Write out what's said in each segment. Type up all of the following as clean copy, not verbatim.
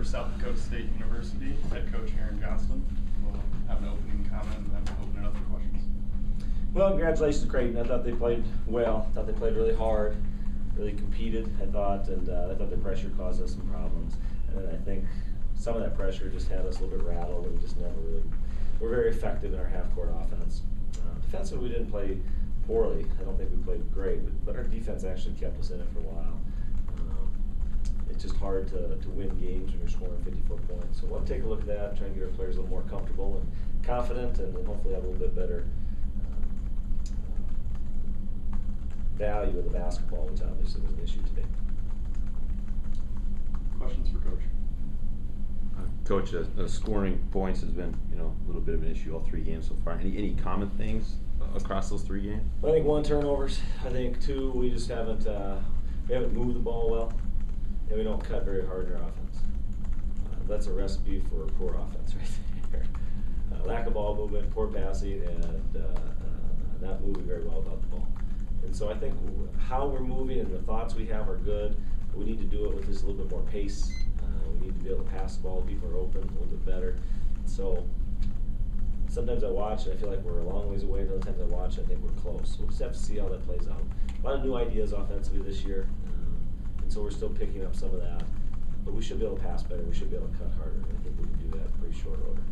for South Dakota State University, head coach Aaron Johnston. We'll have an opening comment and then open it up for questions. Well, congratulations, Creighton. I thought they played well. I thought they played really hard, really competed, I thought, and I thought the pressure caused us some problems. And I think some of that pressure just had us a little bit rattled, and we just never really were very effective in our half-court offense. Defensively, we didn't play poorly. I don't think we played great, but our defense actually kept us in it for a while. It's just hard to win games when you're scoring 54 points. So we'll take a look at that, try and get our players a little more comfortable and confident, and hopefully have a little bit better value of the basketball, which obviously was an issue today. Questions for Coach? Coach, scoring points has been, a little bit of an issue all 3 games so far. Any common things across those 3 games? I think 1, turnovers. I think 2, we just haven't moved the ball well, and we don't cut very hard in our offense. That's a recipe for a poor offense right there. Lack of ball movement, poor passing, and not moving very well about the ball. And so I think how we're moving and the thoughts we have are good. We need to do it with just a little bit more pace. We need to be able to pass the ball. People are open a little bit better. So sometimes I watch and I feel like we're a long ways away. Other times I watch and I think we're close. So we'll just have to see how that plays out. A lot of new ideas offensively this year. And so we're still picking up some of that. But we should be able to pass better. We should be able to cut harder. And I think we can do that in pretty short order.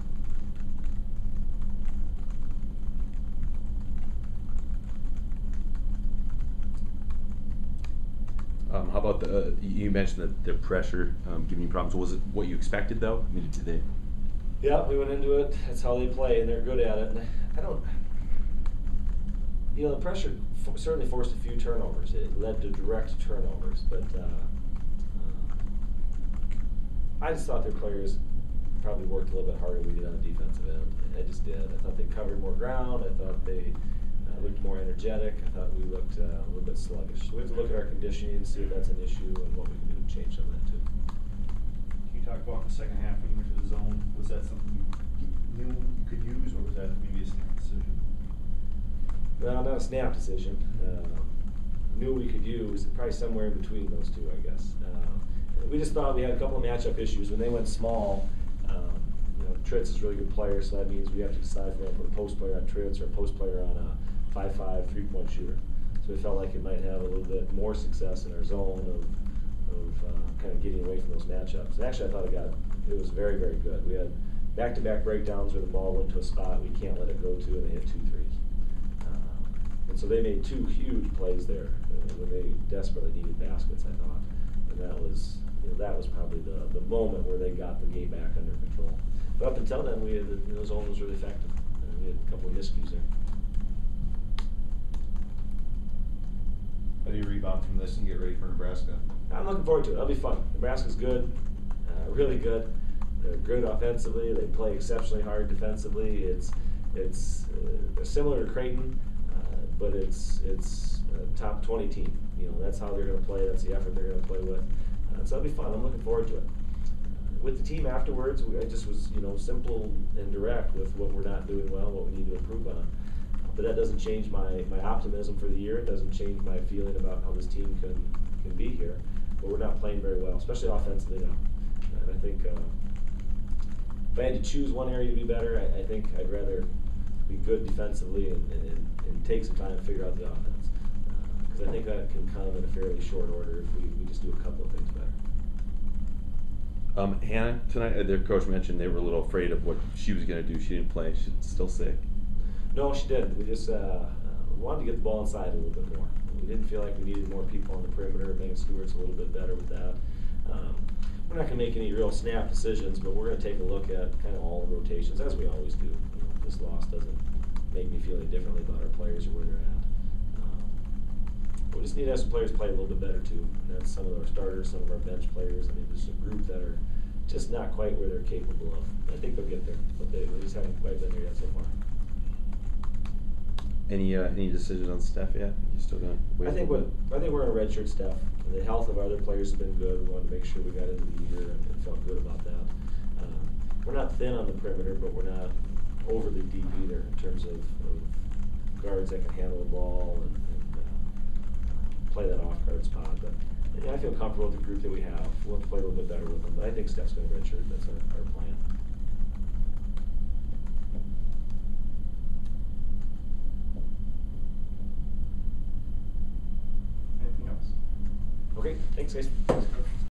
How about you mentioned the pressure giving you problems. Was it what you expected though? I mean, did they? Yeah, we went into it. That's how they play, and they're good at it. And I don't, the pressure certainly forced a few turnovers. It led to direct turnovers, but I just thought their players probably worked a little bit harder than we did on the defensive end. I just did. I thought they covered more ground. I thought they looked more energetic. I thought we looked a little bit sluggish. So we have to look at our conditioning and see if that's an issue and what we can do to change some of that too. Can you talk about the second half when you went to the zone? Was that something you knew you could use, or was that maybe a snap decision? Well, not a snap decision. Knew we could use, probably somewhere in between those two, I guess. We just thought we had a couple of matchup issues. When they went small, Tritz is a really good player, so that means we have to decide if we're going to put a post player on Tritz or a post player on a 5'5" 3-point shooter. So we felt like it might have a little bit more success in our zone of kind of getting away from those matchups. And actually, I thought it was very, very good. We had back-to-back breakdowns where the ball went to a spot we can't let it go to, and they hit 2 threes. And so they made 2 huge plays there when they desperately needed baskets, I thought. And that was probably the moment where they got the game back under control. But up until then, the zone was really effective. And we had a couple of miscues there. How do you rebound from this and get ready for Nebraska? I'm looking forward to it. It'll be fun. Nebraska's good, really good. They're good offensively. They play exceptionally hard defensively. It's similar to Creighton, but it's a top 20 team. That's how they're going to play. That's the effort they're going to play with. So it'll be fun. I'm looking forward to it. With the team afterwards, I just was simple and direct with what we're not doing well, what we need to improve on. But that doesn't change my optimism for the year. It doesn't change my feeling about how this team can be here. But we're not playing very well, especially offensively now. And I think if I had to choose one area to be better, I think I'd rather be good defensively and take some time to figure out the offense. Because I think that can come in a fairly short order if we just do a couple of things better. Hannah, tonight, their coach mentioned they were a little afraid of what she was going to do. She didn't play. She's still sick. No, she didn't. We just wanted to get the ball inside a little bit more. We didn't feel like we needed more people on the perimeter. Megan Stewart's a little bit better with that. We're not going to make any real snap decisions, but we're going to take a look at kind of all the rotations, as we always do. This loss doesn't make me feel any differently about our players or where they're at. We just need to have some players play a little bit better too. And that's some of our starters, some of our bench players. I mean, there's a group that are just not quite where they're capable of. I think they'll get there, but they just haven't quite been there yet so far. Any decisions on Steph yet? You still gonna wait? I think we're in a redshirt Steph. The health of our other players has been good. We wanted to make sure we got into the year and felt good about that. We're not thin on the perimeter, but we're not overly deep either in terms of guards that can handle the ball and play that off-guard spot. But Yeah, I feel comfortable with the group that we have. We'll have to play a little bit better with them, but I think Steph's gonna redshirt. That's our plan. Anything else? Okay, thanks guys. Thanks, Coach.